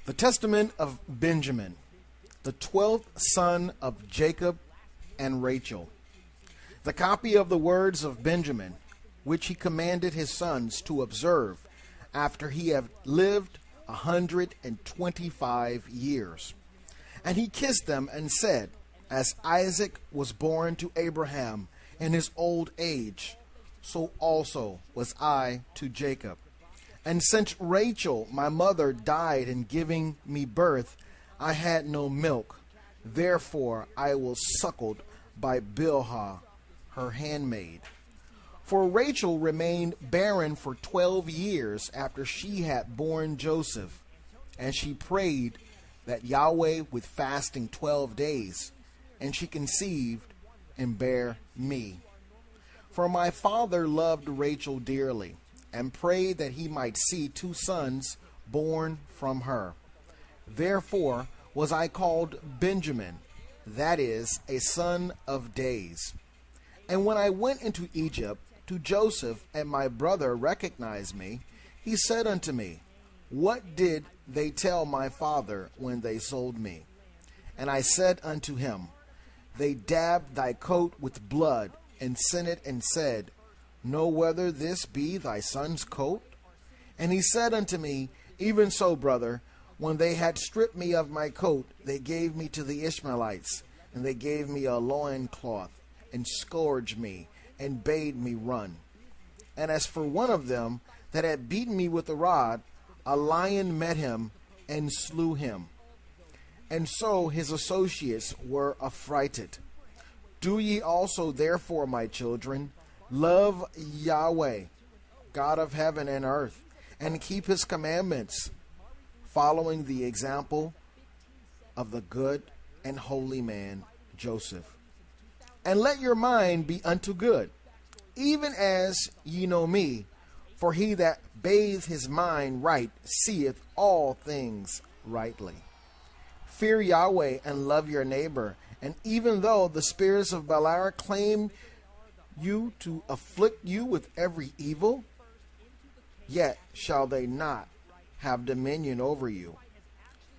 The Testament of Benjamin, the 12th son of Jacob and Rachel. The copy of the words of Benjamin, which he commanded his sons to observe after he had lived 125 years. And he kissed them and said, as Isaac was born to Abraham in his old age, so also was I to Jacob. And since Rachel, my mother, died in giving me birth, I had no milk. Therefore I was suckled by Bilhah, her handmaid. For Rachel remained barren for 12 years after she had borne Joseph. And she prayed that Yahweh would fasting 12 days. And she conceived and bare me. For my father loved Rachel dearly, and prayed that he might see 2 sons born from her. Therefore was I called Benjamin, that is, a son of days. And when I went into Egypt to Joseph, and my brother recognized me, he said unto me, What did they tell my father when they sold me? And I said unto him, They dabbed thy coat with blood, and sent it and said, Know whether this be thy son's coat? And he said unto me, Even so, brother, when they had stripped me of my coat, they gave me to the Ishmaelites, and they gave me a loincloth, and scourged me, and bade me run. And as for one of them that had beaten me with a rod, a lion met him, and slew him. And so his associates were affrighted. Do ye also therefore, my children, love Yahweh, God of heaven and earth, and keep his commandments, following the example of the good and holy man Joseph. And let your mind be unto good, even as ye know me, for he that bathed his mind right seeth all things rightly. Fear Yahweh and love your neighbor, and even though the spirits of Beliar claim you to afflict you with every evil, yet shall they not have dominion over you,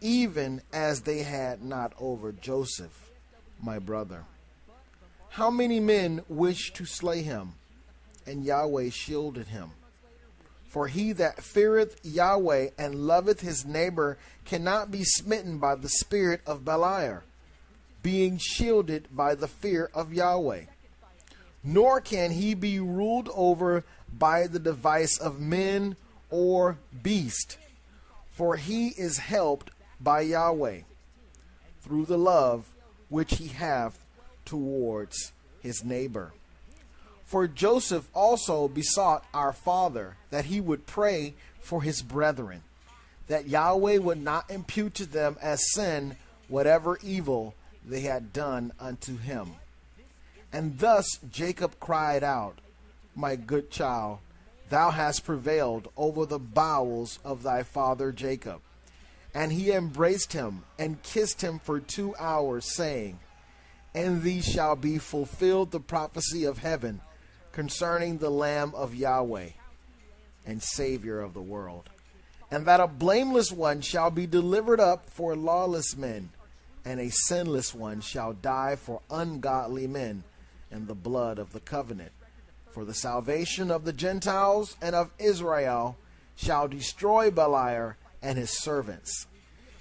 even as they had not over Joseph, my brother. How many men wished to slay him, and Yahweh shielded him? For he that feareth Yahweh and loveth his neighbor cannot be smitten by the spirit of Beliar, being shielded by the fear of Yahweh. Nor can he be ruled over by the device of men or beast, for he is helped by Yahweh, through the love which he hath towards his neighbor. For Joseph also besought our father that he would pray for his brethren, that Yahweh would not impute to them as sin whatever evil they had done unto him. And thus Jacob cried out, My good child, thou hast prevailed over the bowels of thy father Jacob. And he embraced him and kissed him for 2 hours, saying, In thee shall be fulfilled the prophecy of heaven concerning the Lamb of Yahweh and Savior of the world, and that a blameless one shall be delivered up for lawless men, and a sinless one shall die for ungodly men in the blood of the covenant. For the salvation of the Gentiles and of Israel shall destroy Beliar and his servants.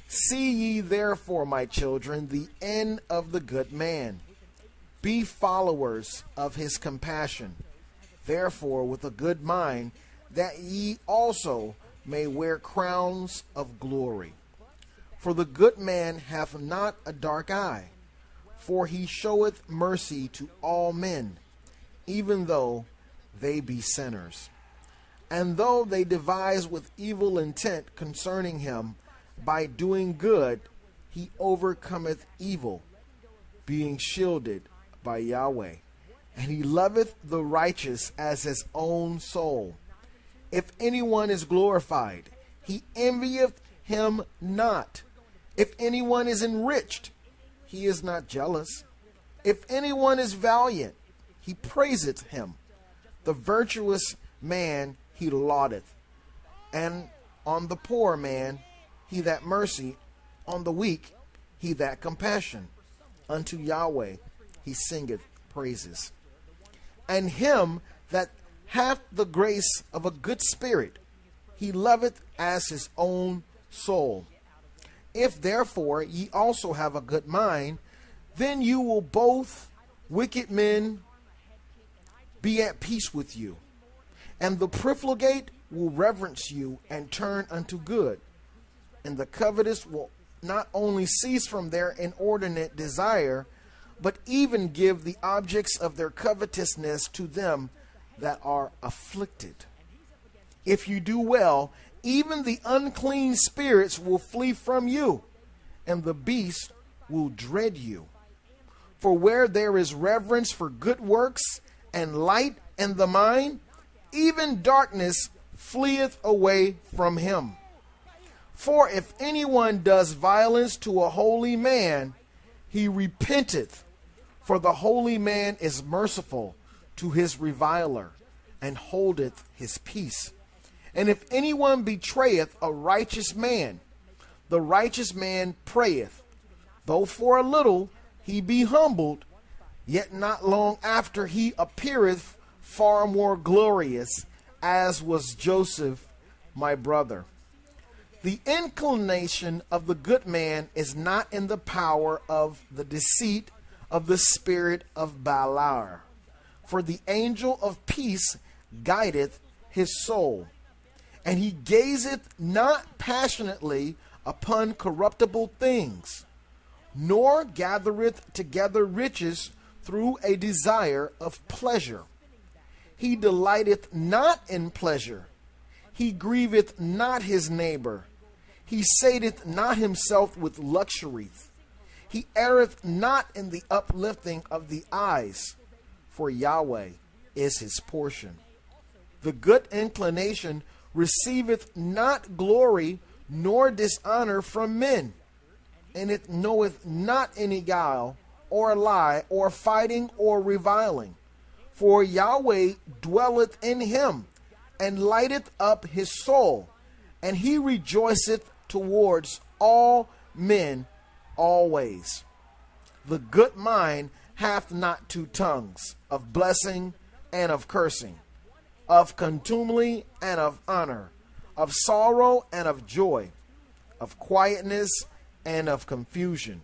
See ye therefore, my children, the end of the good man. Be followers of his compassion, therefore with a good mind, that ye also may wear crowns of glory. For the good man hath not a dark eye, for he showeth mercy to all men, even though they be sinners. And though they devise with evil intent concerning him, by doing good he overcometh evil, being shielded by Yahweh. And he loveth the righteous as his own soul. If anyone is glorified, he envieth him not. If anyone is enriched, he is not jealous. If anyone is valiant, he praiseth him. The virtuous man he laudeth, and on the poor man he that mercy, on the weak he that compassion. Unto Yahweh he singeth praises. And him that hath the grace of a good spirit, he loveth as his own soul. If therefore ye also have a good mind, then you will both wicked men be at peace with you, and the profligate will reverence you and turn unto good, and the covetous will not only cease from their inordinate desire, but even give the objects of their covetousness to them that are afflicted. If you do well, even the unclean spirits will flee from you, and the beast will dread you. For where there is reverence for good works and light in the mind, even darkness fleeth away from him. For if anyone does violence to a holy man, he repenteth, for the holy man is merciful to his reviler, and holdeth his peace. And if anyone betrayeth a righteous man, the righteous man prayeth, though for a little he be humbled, yet not long after he appeareth far more glorious, as was Joseph my brother. The inclination of the good man is not in the power of the deceit of the spirit of Balaam, for the angel of peace guideth his soul. And he gazeth not passionately upon corruptible things, nor gathereth together riches through a desire of pleasure. He delighteth not in pleasure. He grieveth not his neighbor. He sateth not himself with luxuries. He erreth not in the uplifting of the eyes, for Yahweh is his portion. The good inclination receiveth not glory nor dishonor from men, and it knoweth not any guile, or lie, or fighting, or reviling. For Yahweh dwelleth in him, and lighteth up his soul, and he rejoiceth towards all men always. The good mind hath not two tongues, of blessing and of cursing, of contumely and of honor, of sorrow and of joy, of quietness and of confusion,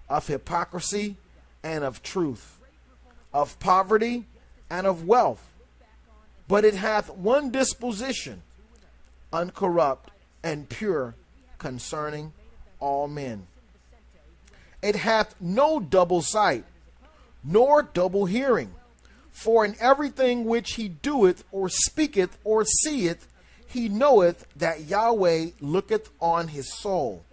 of hypocrisy and of truth, of poverty and of wealth. But it hath one disposition, uncorrupt and pure concerning all men. It hath no double sight, nor double hearing. For in everything which he doeth, or speaketh, or seeth, he knoweth that Yahweh looketh on his soul.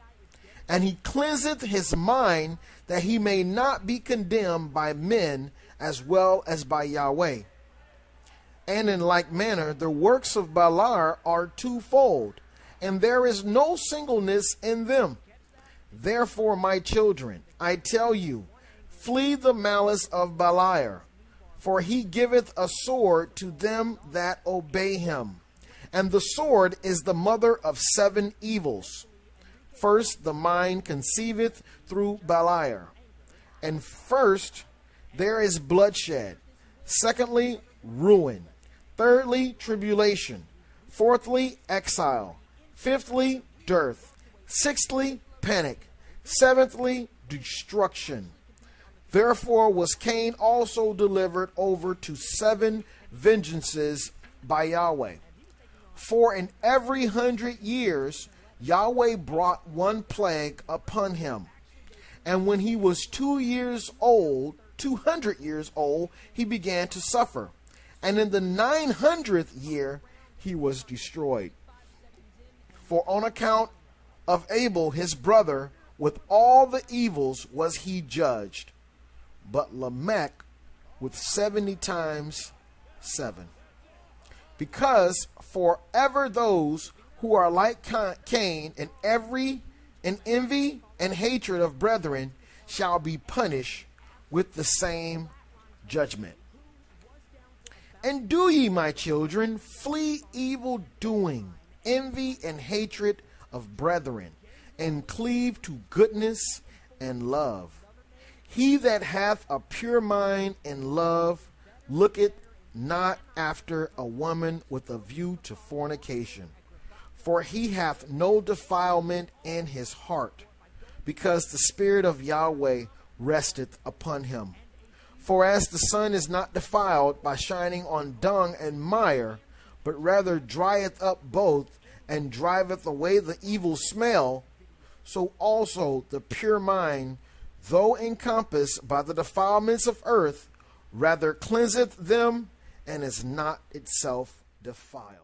And he cleanseth his mind, that he may not be condemned by men as well as by Yahweh. And in like manner the works of Balaam are twofold, and there is no singleness in them. Therefore, my children, I tell you, flee the malice of Balaam, for he giveth a sword to them that obey him. And the sword is the mother of 7 evils. First, the mind conceiveth through Balaam. And first, there is bloodshed. Secondly, ruin. Thirdly, tribulation. Fourthly, exile. Fifthly, dearth. Sixthly, panic. Seventhly, destruction. Therefore was Cain also delivered over to 7 vengeances by Yahweh. For in every 100 years Yahweh brought one plague upon him. And when he was 200 years old, he began to suffer. And in the 900th year he was destroyed. For on account of Abel his brother, with all the evils was he judged, but Lamech with 70 times 7. Because forever those who are like Cain in envy and hatred of brethren shall be punished with the same judgment. And do ye, my children, flee evil doing, envy and hatred of brethren, and cleave to goodness and love. He that hath a pure mind and love looketh not after a woman with a view to fornication. For he hath no defilement in his heart, because the Spirit of Yahweh resteth upon him. For as the sun is not defiled by shining on dung and mire, but rather drieth up both, and driveth away the evil smell, so also the pure mind, though encompassed by the defilements of earth, rather cleanseth them, and is not itself defiled.